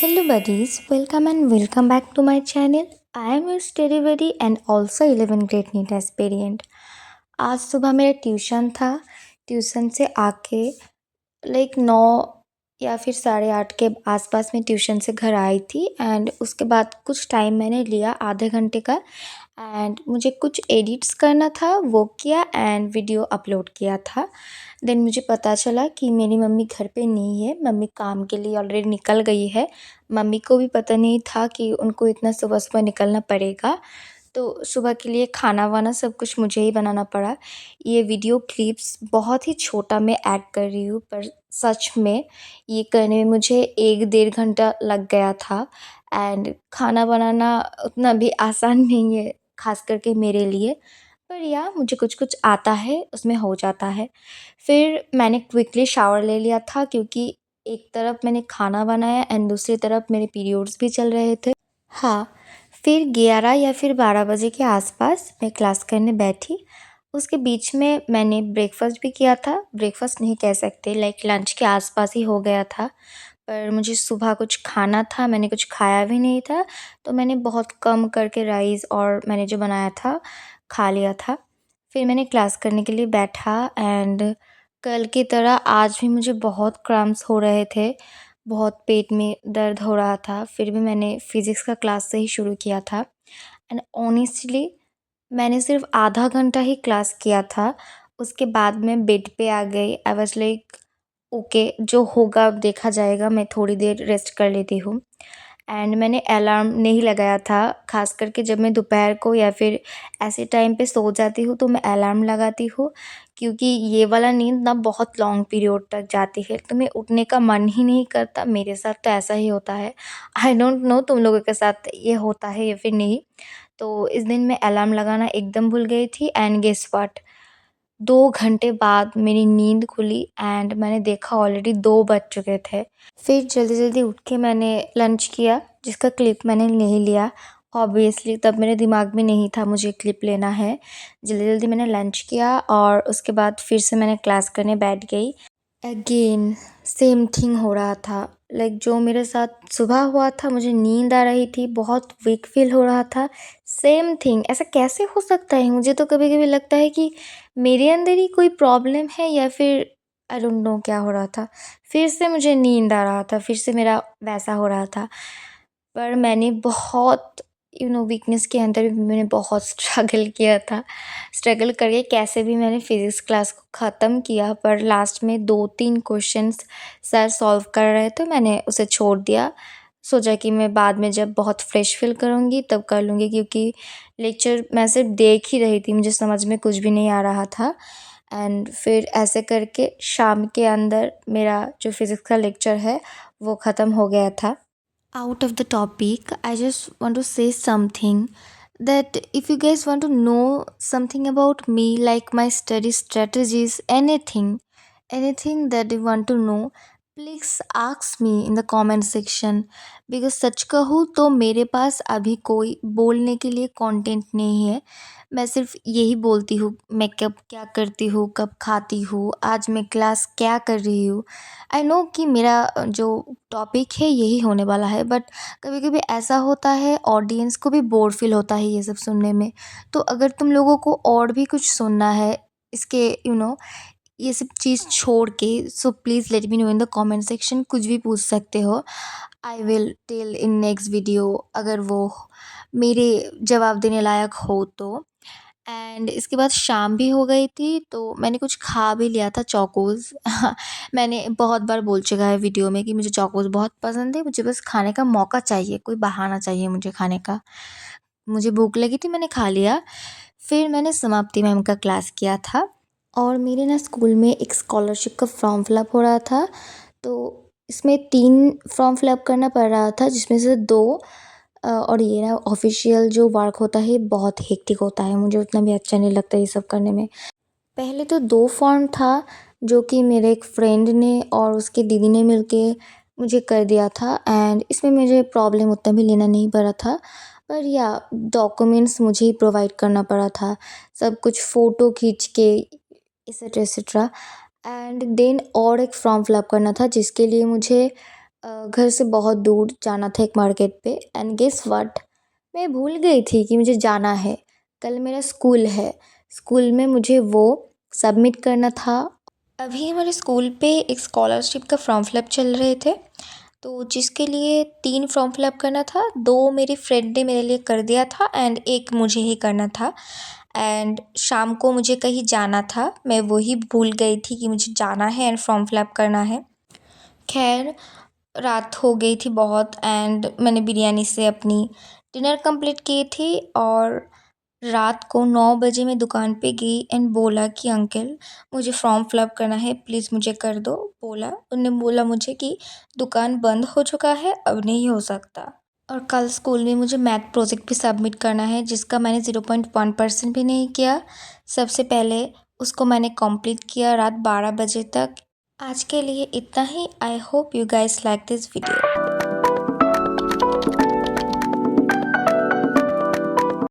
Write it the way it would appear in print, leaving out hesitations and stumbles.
Hello buddies, welcome back to my channel. I am your steady buddy and also 11 grade NEET aspirant. आज सुबह मेरा tuition था। Tuition से आके like 9 या फिर 8:30 के आसपास मैं ट्यूशन से घर आई थी एंड उसके बाद कुछ टाइम मैंने लिया आधे घंटे का एंड मुझे कुछ एडिट्स करना था वो किया एंड वीडियो अपलोड किया था। देन मुझे पता चला कि मेरी मम्मी घर पे नहीं है, मम्मी काम के लिए ऑलरेडी निकल गई है। मम्मी को भी पता नहीं था कि उनको इतना सुबह-सुबह निकलना पड़ेगा, तो सुबह के लिए खाना-वाना सब कुछ मुझे ही बनाना पड़ा। ये वीडियो क्लिप्स बहुत ही छोटा मैं ऐड कर रही हूँ, पर सच में ये करने में मुझे 1 डेढ़ घंटा लग गया था एंड खाना बनाना उतना भी आसान नहीं है, ख़ास करके मेरे लिए। पर या मुझे कुछ-कुछ आता है, उसमें हो जाता है। फिर मैंने क्विकली शावर ले लिया था क्योंकि एक तरफ मैंने खाना बनाया एंड दूसरी तरफ मेरे पीरियड्स भी चल रहे थे। हाँ, फिर 11 या फिर 12 बजे के आसपास मैं क्लास करने बैठी। उसके बीच में मैंने ब्रेकफ़ास्ट भी किया था, ब्रेकफ़ास्ट नहीं कह सकते लाइक लंच के आसपास ही हो गया था। पर मुझे सुबह कुछ खाना था, मैंने कुछ खाया भी नहीं था, तो मैंने बहुत कम करके राइस और मैंने जो बनाया था, खा लिया था। फिर मैंने क्लास करने के लिए बैठा एंड कल की तरह आज भी मुझे बहुत क्रैम्प्स हो रहे थे, बहुत पेट में दर्द हो रहा था, फिर भी मैंने फ़िज़िक्स का क्लास से ही शुरू किया था एंड ऑनेस्टली मैंने सिर्फ़ आधा घंटा ही क्लास किया था, उसके बाद मैं बेड पे आ गई। आई वाज़ लाइक ओके, जो होगा अब देखा जाएगा, मैं थोड़ी देर रेस्ट कर लेती हूँ एंड मैंने अलार्म नहीं लगाया था। ख़ास करके जब मैं दोपहर को या फिर ऐसे टाइम पे सो जाती हूँ तो मैं अलार्म लगाती हूँ, क्योंकि ये वाला नींद ना बहुत लॉन्ग पीरियड तक जाती है, तो मैं उठने का मन ही नहीं करता। मेरे साथ तो ऐसा ही होता है। आई डोंट नो तुम लोगों के साथ ये होता है या फिर नहीं। तो इस दिन मैं अलार्म लगाना एकदम भूल गई थी एंड गेस व्हाट, 2 घंटे बाद मेरी नींद खुली एंड मैंने देखा ऑलरेडी 2 बज चुके थे। फिर जल्दी-जल्दी उठ के मैंने लंच किया, जिसका क्लिप मैंने नहीं लिया। ऑब्वियसली तब मेरे दिमाग में नहीं था मुझे क्लिप लेना है। जल्दी-जल्दी मैंने लंच किया और उसके बाद फिर से मैंने क्लास करने बैठ गई। अगेन सेम थिंग हो रहा था, लाइक जो मेरे साथ सुबह हुआ था, मुझे नींद आ रही थी, बहुत वीक फ़ील हो रहा था, सेम थिंग। ऐसा कैसे हो सकता है? मुझे तो कभी-कभी लगता है कि मेरे अंदर ही कोई प्रॉब्लम है या फिर आई डोंट नो क्या हो रहा था। फिर से मुझे नींद आ रहा था, फिर से मेरा वैसा हो रहा था। पर मैंने बहुत वीकनेस के अंदर भी मैंने बहुत स्ट्रगल किया था। स्ट्रगल करके कैसे भी मैंने फ़िज़िक्स क्लास को ख़त्म किया, पर लास्ट में 2-3 क्वेश्चंस सर सॉल्व कर रहे थे, मैंने उसे छोड़ दिया। सोचा कि मैं बाद में जब बहुत फ्रेश फ़ील करूँगी तब कर लूँगी, क्योंकि लेक्चर मैं सिर्फ देख ही रही थी, मुझे समझ में कुछ भी नहीं आ रहा था। एंड फिर ऐसे करके शाम के अंदर मेरा जो फ़िज़िक्स का लेक्चर है वो ख़त्म हो गया था। Out of the topic, I just want to say something that if you guys want to know something about me, like my study strategies, anything that you want to know, please ask me in the comment section. Because सच कहूँ तो मेरे पास अभी कोई बोलने के लिए content नहीं है। मैं सिर्फ यही बोलती हूँ, मैं कब क्या करती हूँ, कब खाती हूँ, आज मैं क्लास क्या कर रही हूँ। आई नो कि मेरा जो टॉपिक है यही होने वाला है, बट कभी कभी ऐसा होता है ऑडियंस को भी बोर फील होता है ये सब सुनने में। तो अगर तुम लोगों को और भी कुछ सुनना है इसके ये सब चीज़ छोड़ के, so please let me know in the comment section, कुछ भी पूछ सकते हो। I will tell in next video, अगर वो मेरे जवाब देने लायक हो तो। एंड इसके बाद शाम भी हो गई थी तो मैंने कुछ खा भी लिया था, चोकोज़। मैंने बहुत बार बोल चुका है वीडियो में कि मुझे चोकोज़ बहुत पसंद है, मुझे बस खाने का मौका चाहिए, कोई बहाना चाहिए मुझे खाने का। मुझे भूख लगी थी, मैंने खा लिया। फिर मैंने समाप्ति मैम का क्लास किया था और मेरे ना स्कूल में एक स्कॉलरशिप का फॉर्म फिलअप हो रहा था, तो इसमें 3 फॉर्म फिलअप करना पड़ रहा था, जिसमें से 2 और ये ना ऑफ़िशियल जो वर्क होता है बहुत हेक्टिक होता है, मुझे उतना भी अच्छा नहीं लगता ये सब करने में। पहले तो 2 फॉर्म था, जो कि मेरे एक फ्रेंड ने और उसकी दीदी ने मिलके मुझे कर दिया था एंड इसमें मुझे प्रॉब्लम उतना भी लेना नहीं पड़ा था। पर या डॉक्यूमेंट्स मुझे ही प्रोवाइड करना पड़ा था, सब कुछ फ़ोटो खींच के एसेट्रा एसेट्रा। एंड देन और एक फॉर्म फिलअप करना था, जिसके लिए मुझे घर से बहुत दूर जाना था एक मार्केट पे एंड गेस व्हाट, मैं भूल गई थी कि मुझे जाना है। कल मेरा स्कूल है, स्कूल में मुझे वो सबमिट करना था। अभी हमारे स्कूल पे एक स्कॉलरशिप का फॉर्म फिलअप चल रहे थे, तो जिसके लिए 3 फॉर्म फिलअप करना था। 2 मेरी फ्रेंड ने मेरे लिए कर दिया था एंड 1 मुझे ही करना था। एंड शाम को मुझे कहीं जाना था, मैं वही भूल गई थी कि मुझे जाना है एंड फॉर्म फिलअप करना है। खैर, रात हो गई थी बहुत एंड मैंने बिरयानी से अपनी डिनर कंप्लीट की थी। और रात को 9 बजे मैं दुकान पे गई एंड बोला कि अंकल, मुझे फॉर्म फिलअप करना है, प्लीज़ मुझे कर दो। उन्होंने बोला मुझे कि दुकान बंद हो चुका है, अब नहीं हो सकता। और कल स्कूल में मुझे मैथ प्रोजेक्ट भी सबमिट करना है, जिसका मैंने 0.1% भी नहीं किया। सबसे पहले उसको मैंने कंप्लीट किया रात 12 बजे तक। आज के लिए इतना ही। I hope you guys like this video.